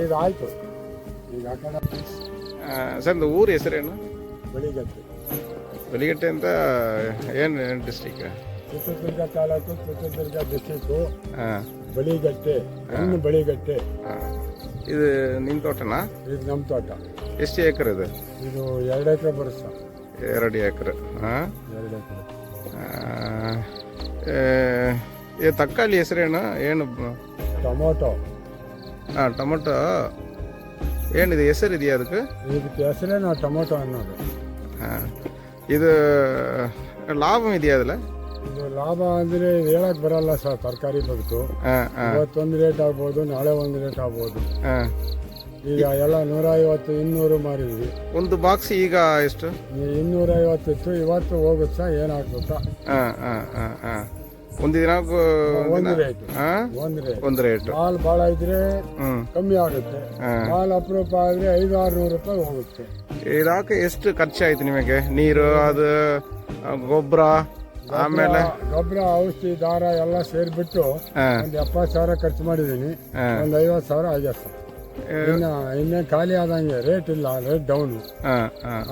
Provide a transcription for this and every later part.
ಇದಾಯ್ತು ಈಗ ಸರ್ ಊರು ಹೆಸರೇನು? ಬೆಳಿಗಟ್ಟೆ. ಬೆಳಿಗಟ್ಟೆ ಅಂತ ಏನು ಡಿಸ್ಟ್ರಿಕ್? ಚಿತ್ರದುರ್ಗ ತಾಲೂಕು, ಚಿತ್ರದುರ್ಗ ಡಿಸ್ಟ್ರಿಕ್ಕು. ಹಾಂ, ಬೆಳಿಗಟ್ಟೆ. ಬೆಳಿಗಟ್ಟೆ. ಇದು ನಿಮ್ಮ ತೋಟನಾ? ಇದು ನಮ್ಮ ತೋಟ. ಎಷ್ಟು ಎಕರೆ ಇದು? ಇದು 2 ಎಕರೆ ಬರುತ್ತೆ. 2 ಎಕರೆ. ಹಾಂ, 2 ಎಕರೆ. ತರಕಾರಿ ಹೆಸರೇನು? ಏನು? ಟೊಮೊಟೊ. ಹಾಂ, ಟೊಮೊಟೊ. ಏನಿದೆ ಹೆಸರು ಇದೆಯಾ ಅದಕ್ಕೆ? ಇದಕ್ಕೆ ಹೆಸರೇ ನಾವು ಟೊಮೊಟೊ ಅನ್ನೋದು. ಹಾಂ, ಇದು ಲಾಭ ಇದೆಯಾ ಅದಲ್ಲ? ಇದು ಲಾಭ ಅಂದರೆ ಹೇಳಕ್ ಬರಲ್ಲ ಸರ್. ತರಕಾರಿ ಬದುಕು ಇವತ್ತೊಂದು ರೇಟ್ ಆಗ್ಬೋದು, ನಾಳೆ ಒಂದು ರೇಟ್ ಆಗ್ಬೋದು. ಈಗ ಎಲ್ಲ 150, 200 ಮಾರಿದ್ವಿ. ಒಂದು ಬಾಕ್ಸ್ ಈಗ ಎಷ್ಟು? 250 ಇತ್ತು, ಇವತ್ತು ಹೋಗುತ್ತಾ ಏನಾಗ್ಬೇಕಾ? ಒಂದು ದಿನ ಒಂದು ರೇಟ್. ಮಾಲ್ ಭಾಳ ಇದ್ರೆ ಕಮ್ಮಿ ಆಗುತ್ತೆ. ಮಾಲ್ ಅಪರೂಪ ಆದ್ರೆ 500-600 ರೂಪಾಯಿ ಹೋಗುತ್ತೆ. ಇದಕ್ಕೆ ಎಷ್ಟು ಖರ್ಚಾಯ್ತು ನಿಮಗೆ? ನೀರು, ಅದು ಗೊಬ್ಬರ, ಆಮೇಲೆ ಗೊಬ್ಬರ, ಔಷಧಿ, ದಾರ ಎಲ್ಲ ಸೇರಿಬಿಟ್ಟು ಒಂದು 70,000 ಖರ್ಚು ಮಾಡಿದ್ದೀನಿ. ಒಂದು 50,000 ಆಗ್ಯದ ಸರ್. ಇನ್ನೇ ಖಾಲಿ ಆದಂಗೆ ರೇಟ್ ಇಲ್ಲ, ರೇಟ್ ಡೌನ್.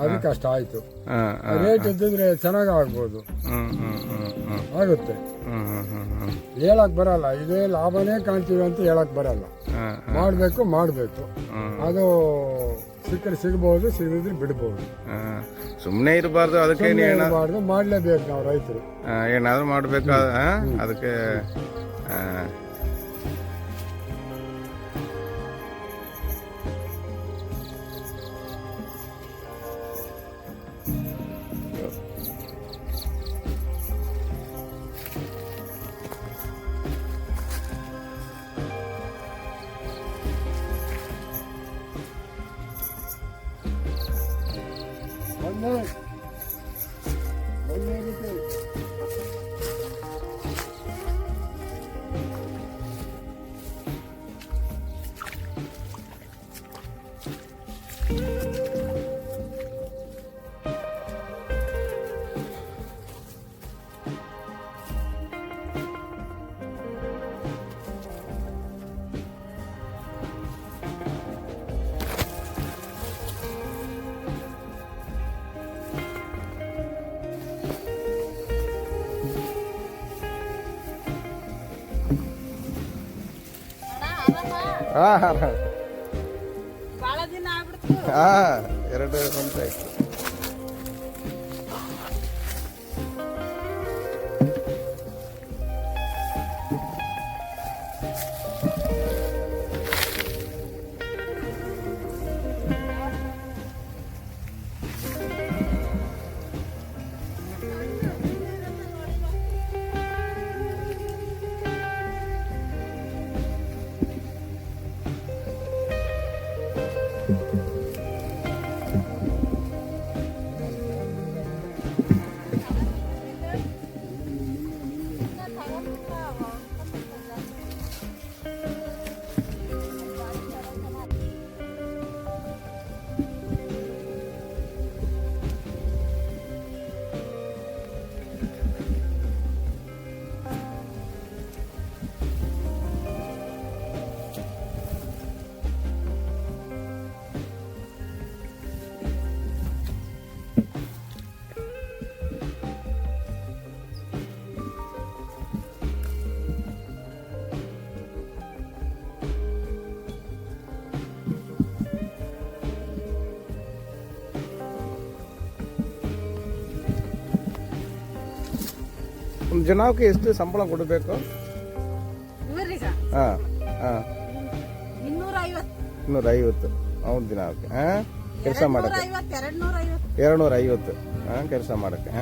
ಅದಕ್ಕೆ ಅಷ್ಟ ಆಯ್ತು. ರೇಟ್ ಇದ್ದಿದ್ರೆ ಚೆನ್ನಾಗಿ ಆಗ್ಬೋದು, ಆಗುತ್ತೆ. ಹೇಳಕ್ ಬರಲ್ಲ, ಇದೇ ಲಾಭನೇ ಕಾಣ್ತೀವಿ ಅಂತ ಹೇಳಕ್ ಬರಲ್ಲ. ಮಾಡ್ಬೇಕು. ಅದು ಸಿಕ್ಕರೆ ಸಿಗಬಹುದು, ಸಿಗದಿದ್ರೆ ಬಿಡ್ಬಹುದು. ಸುಮ್ಮನೆ ಇರಬಾರ್ದು. ಅದಕ್ಕೆ ಇರಬಾರ್ದು, ಮಾಡ್ಲೇಬೇಕು ನಾವು ರೈತರು. ಏನಾದ್ರು ಮಾಡ್ಬೇಕು ಅದಕ್ಕೆ. ಬಹಳ ದಿನ ಆಗ್ಬಿಡ್ತು. 2 ಗಂಟೆ ಆಯ್ತು. ಒಂದು ಜನಕ್ಕೆ ಎಷ್ಟು ಸಂಬಳ ಕೊಡಬೇಕು? 250. ಅವ್ನ ದಿನಕ್ಕೆ ಕೆಲಸ ಮಾಡಕ್ಕೆ 250 ಕೆಲಸ ಮಾಡಕ್ಕೆ